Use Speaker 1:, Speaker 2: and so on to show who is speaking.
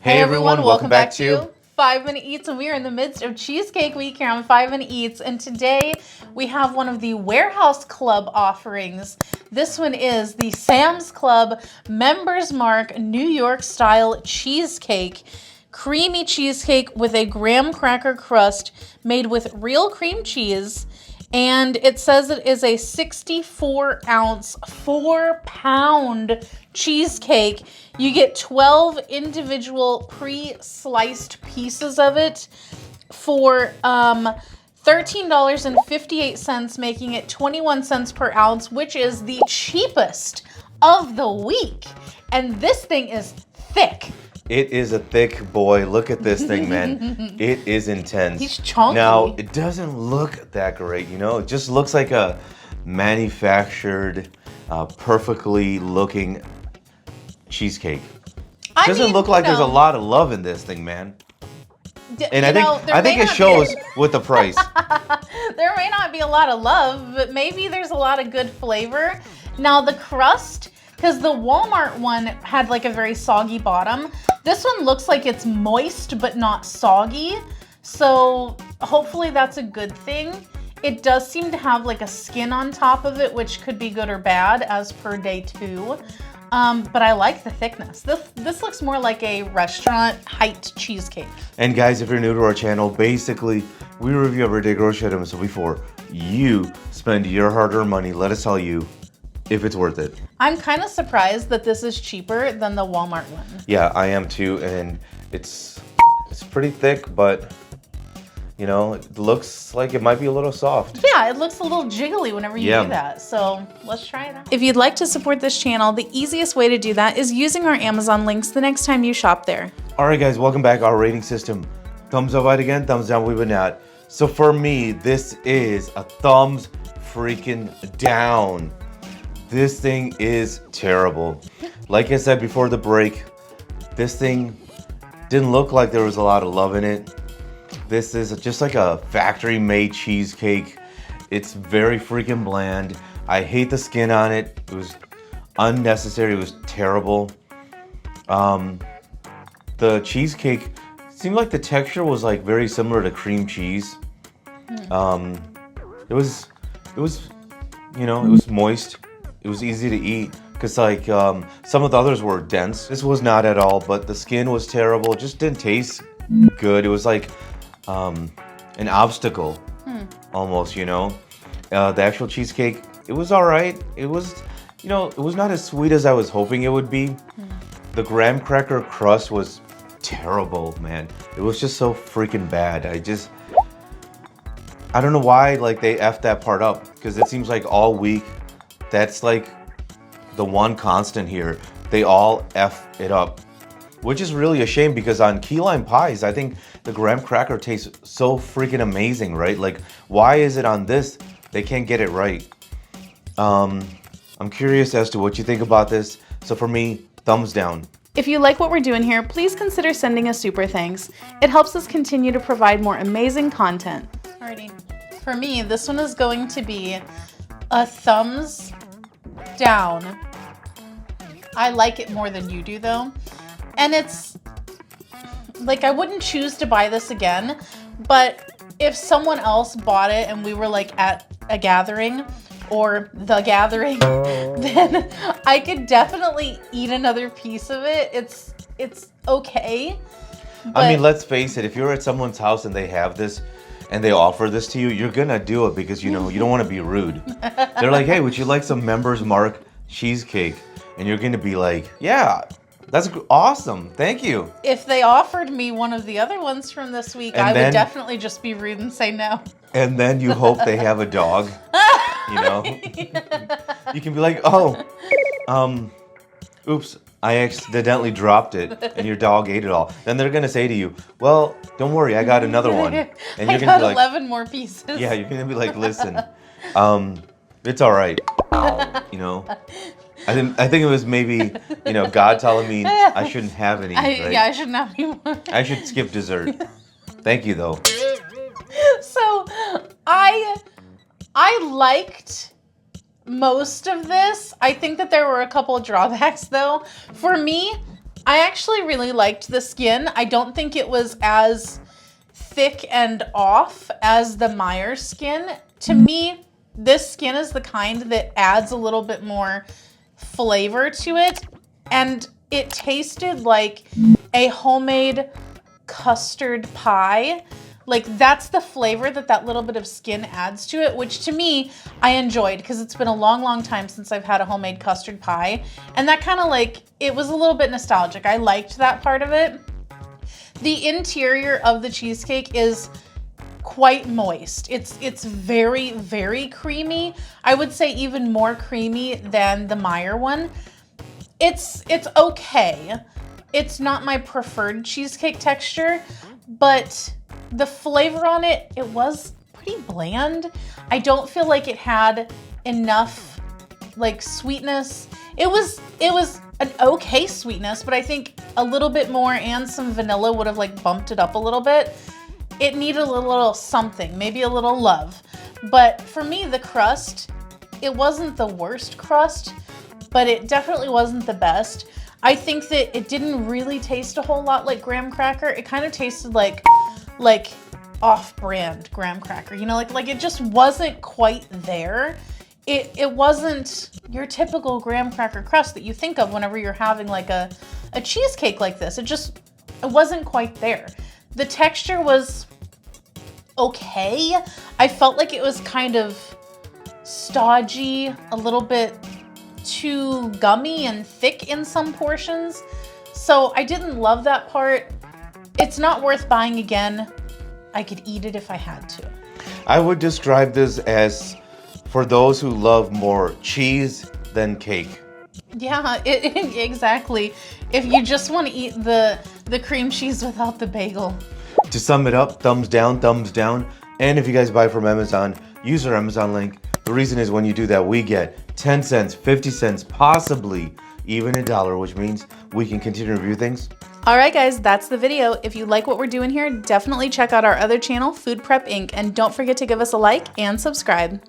Speaker 1: Hey everyone, welcome back to
Speaker 2: 5 Minute Eats, and we are in the midst of Cheesecake Week here on 5 Minute Eats, and today we have one of the Warehouse Club offerings. This one is the Sam's Club Members Mark New York Style Cheesecake. Creamy cheesecake with a graham cracker crust made with real cream cheese. And it says it is a 64-ounce, 4-pound cheesecake. You get 12 individual pre-sliced pieces of it for $13.58, making it 21 cents per ounce, which is the cheapest of the week. And this thing is thick.
Speaker 1: It is a thick boy. Look at this thing, man. It is intense.
Speaker 2: He's chunky.
Speaker 1: Now, it doesn't look that great, you know? It just looks like a manufactured, perfectly looking cheesecake. It doesn't look like there's a lot of love in this thing, man. And I think it shows with the price.
Speaker 2: There may not be a lot of love, but maybe there's a lot of good flavor. Now, the crust, because the Walmart one had like a very soggy bottom. This one looks like it's moist but not soggy. So hopefully that's a good thing. It does seem to have like a skin on top of it, which could be good or bad as per day 2. But I like the thickness. This looks more like a restaurant height cheesecake.
Speaker 1: And guys, if you're new to our channel, basically we review everyday grocery items. So before you spend your hard-earned money, let us tell you if it's worth it.
Speaker 2: I'm kind of surprised that this is cheaper than the Walmart one.
Speaker 1: Yeah, I am too, and it's pretty thick, but you know, it looks like it might be a little soft.
Speaker 2: Yeah, it looks a little jiggly whenever you do that. So let's try it out. If you'd like to support this channel, the easiest way to do that is using our Amazon links the next time you shop there.
Speaker 1: All right, guys, welcome back. Our rating system: thumbs up right again, thumbs down we would not. So for me, this is a thumbs freaking down. This thing is terrible. Like I said before the break, this thing didn't look like there was a lot of love in it. This is just like a factory-made cheesecake. It's very freaking bland. I hate the skin on it. It was unnecessary. It was terrible. The cheesecake seemed like the texture was like very similar to cream cheese. It was you know, it was moist. It was easy to eat because like some of the others were dense. This was not at all, but the skin was terrible. It just didn't taste good. It was like an obstacle almost, you know. The actual cheesecake, it was all right. It was, you know, it was not as sweet as I was hoping it would be. The graham cracker crust was terrible, man. It was just so freaking bad. I don't know why like they effed that part up, because it seems like all week that's like the one constant here. They all F it up, which is really a shame because on key lime pies, I think the graham cracker tastes so freaking amazing, right? Like, why is it on this? They can't get it right. I'm curious as to what you think about this. So for me, thumbs down.
Speaker 2: If you like what we're doing here, please consider sending a super thanks. It helps us continue to provide more amazing content. Alrighty. For me, this one is going to be a thumbs down. I like it more than you do though. And it's like, I wouldn't choose to buy this again, but if someone else bought it and we were like at a gathering or the gathering, then I could definitely eat another piece of it. It's okay.
Speaker 1: I mean, let's face it, if you're at someone's house and they have this and they offer this to you, you're gonna do it because, you know, you don't want to be rude. They're like, hey, would you like some Members Mark cheesecake? And you're gonna be like, yeah, that's awesome, thank you. If
Speaker 2: they offered me one of the other ones from this week, I would definitely just be rude and say no.
Speaker 1: And then you hope they have a dog, you know? You can be like, oh, oops, I accidentally dropped it and your dog ate it all. Then they're gonna say to you, well, don't worry, I got another one. And
Speaker 2: you're gonna be like, 11 more pieces.
Speaker 1: Yeah, you're gonna be like, listen, it's all right, you know? I think it was maybe, you know, God telling me I shouldn't have any. Right?
Speaker 2: Yeah, I shouldn't have any more.
Speaker 1: I should skip dessert. Thank you, though.
Speaker 2: So, I liked most of this. I think that there were a couple of drawbacks, though. For me, I actually really liked the skin. I don't think it was as thick and off as the Meyer skin. To me, this skin is the kind that adds a little bit more flavor to it, and it tasted like a homemade custard pie. Like, that's the flavor that little bit of skin adds to it, which to me, I enjoyed because it's been a long, long time since I've had a homemade custard pie. And that kind of like, it was a little bit nostalgic. I liked that part of it. The interior of the cheesecake is quite moist. It's very, very creamy. I would say even more creamy than the Meyer one. It's okay. It's not my preferred cheesecake texture, but the flavor on it, it was pretty bland. I don't feel like it had enough like sweetness. It was an okay sweetness, but I think a little bit more and some vanilla would have like bumped it up a little bit. It needed a little something, maybe a little love. But for me, the crust, it wasn't the worst crust, but it definitely wasn't the best. I think that it didn't really taste a whole lot like graham cracker. It kind of tasted like off-brand graham cracker, you know, like it just wasn't quite there. It wasn't your typical graham cracker crust that you think of whenever you're having like a cheesecake like this. It wasn't quite there. The texture was okay. I felt like it was kind of stodgy, a little bit too gummy and thick in some portions. So I didn't love that part. It's not worth buying again. I could eat it if I had to.
Speaker 1: I would describe this as for those who love more cheese than cake.
Speaker 2: Yeah, exactly. If you just want to eat the cream cheese without the bagel.
Speaker 1: To sum it up, thumbs down, thumbs down. And if you guys buy from Amazon, use our Amazon link. The reason is when you do that, we get 10 cents, 50 cents, possibly even $1, which means we can continue to review things.
Speaker 2: All right, guys, that's the video. If you like what we're doing here, definitely check out our other channel, Food Prep Inc. And don't forget to give us a like and subscribe.